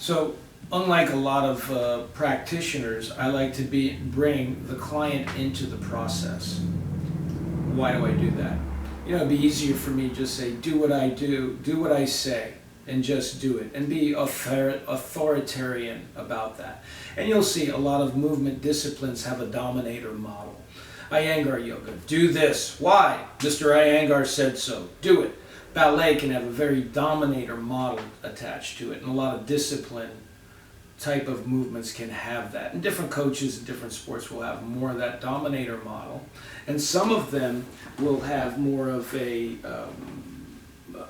So, unlike a lot of practitioners, I like to bring the client into the process. Why do I do that? It'd be easier for me to just say, do what I do what I say, and just do it, and be authoritarian about that. And you'll see a lot of movement disciplines have a dominator model. Iyengar yoga, do this. Why? Mr. Iyengar said so. Do it. Ballet can have a very dominator model attached to it, and a lot of discipline type of movements can have that. And different coaches in different sports will have more of that dominator model, and some of them will have more of a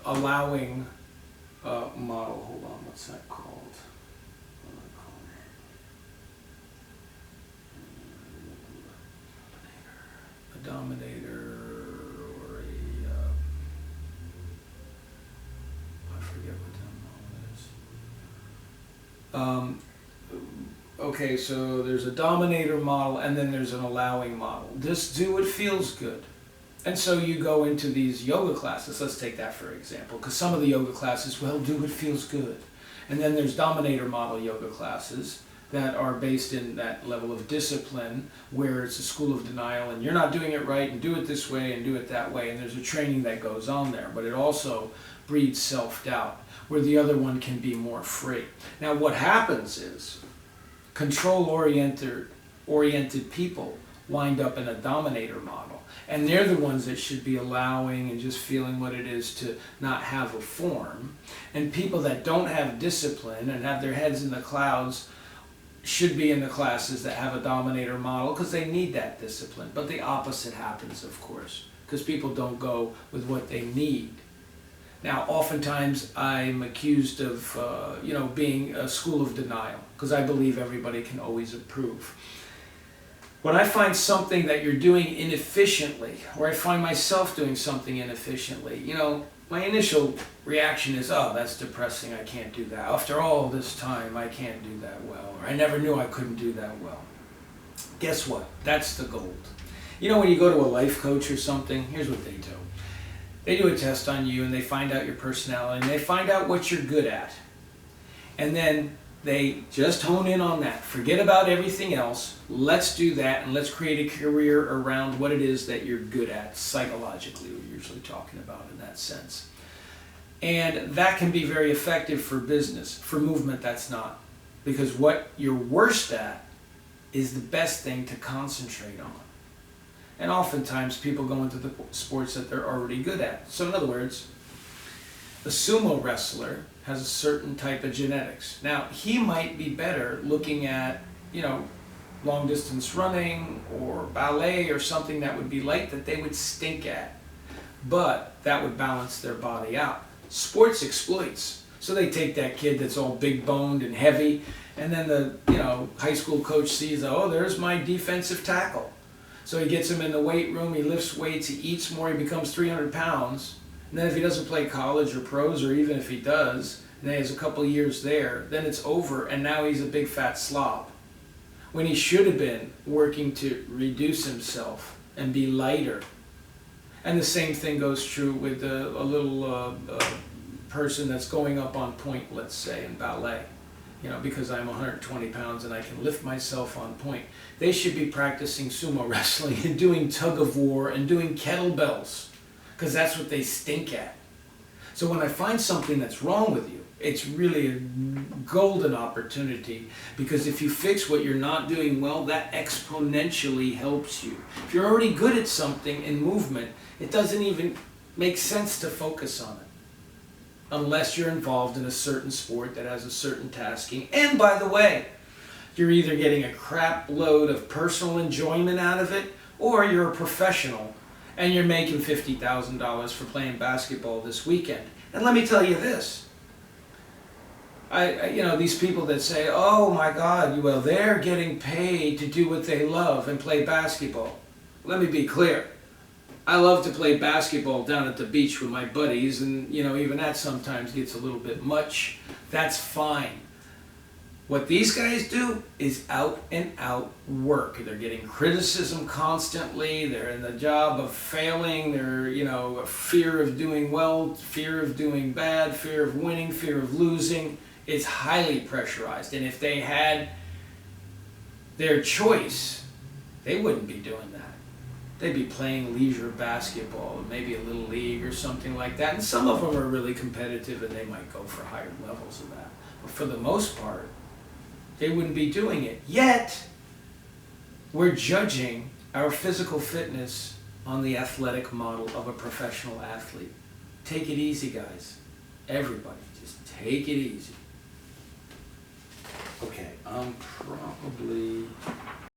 allowing model. Hold on, what's that called? A dominator, or I forget what that model is. Okay, so there's a dominator model, and then there's an allowing model. Just do what feels good. And so you go into these yoga classes. Let's take that for example, because some of the yoga classes, well, do what feels good. And then there's dominator model yoga classes that are based in that level of discipline, where it's a school of denial, and you're not doing it right, and do it this way, and do it that way. And there's a training that goes on there, but it also breeds self-doubt, where the other one can be more free. Now what happens is, control-oriented people wind up in a dominator model. And they're the ones that should be allowing and just feeling what it is to not have a form. And people that don't have discipline and have their heads in the clouds should be in the classes that have a dominator model, because they need that discipline. But the opposite happens, of course, because people don't go with what they need. Now, oftentimes I'm accused of, being a school of denial, because I believe everybody can always improve. When I find something that you're doing inefficiently, or I find myself doing something inefficiently, my initial reaction is, oh, that's depressing, I can't do that. After all this time, I can't do that well, or I never knew I couldn't do that well. Guess what? That's the gold. When you go to a life coach or something, here's what they do. They do a test on you, and they find out your personality, and they find out what you're good at. And then they just hone in on that. Forget about everything else. Let's do that, and let's create a career around what it is that you're good at psychologically. We're usually talking about in that sense. And that can be very effective for business. For movement, that's not. Because what you're worst at is the best thing to concentrate on. And oftentimes people go into the sports that they're already good at. So in other words, a sumo wrestler has a certain type of genetics. Now, he might be better looking at, long distance running or ballet or something that would be light that they would stink at. But that would balance their body out. Sports exploits. So they take that kid that's all big boned and heavy, and then the high school coach sees, oh, there's my defensive tackle. So he gets him in the weight room, he lifts weights, he eats more, he becomes 300 pounds. And then if he doesn't play college or pros, or even if he does, and he has a couple years there, then it's over, and now he's a big fat slob. When he should have been working to reduce himself and be lighter. And the same thing goes true with a little person that's going up on point, let's say, in ballet. Because I'm 120 pounds and I can lift myself on point. They should be practicing sumo wrestling and doing tug of war and doing kettlebells, because that's what they stink at. So when I find something that's wrong with you, it's really a golden opportunity, because if you fix what you're not doing well, that exponentially helps you. If you're already good at something in movement, it doesn't even make sense to focus on it, unless you're involved in a certain sport that has a certain tasking. And by the way, you're either getting a crap load of personal enjoyment out of it, or you're a professional and you're making $50,000 for playing basketball this weekend. And let me tell you this. These people that say, oh my God, well, they're getting paid to do what they love and play basketball. Let me be clear. I love to play basketball down at the beach with my buddies, and even that sometimes gets a little bit much. That's fine. What these guys do is out and out work. They're getting criticism constantly. They're in the job of failing. They're, a fear of doing well, fear of doing bad, fear of winning, fear of losing. It's highly pressurized, and if they had their choice, they wouldn't be doing that. They'd be playing leisure basketball, maybe a little league or something like that. And some of them are really competitive and they might go for higher levels of that. But for the most part, they wouldn't be doing it. Yet, we're judging our physical fitness on the athletic model of a professional athlete. Take it easy, guys. Everybody, just take it easy. Okay, probably...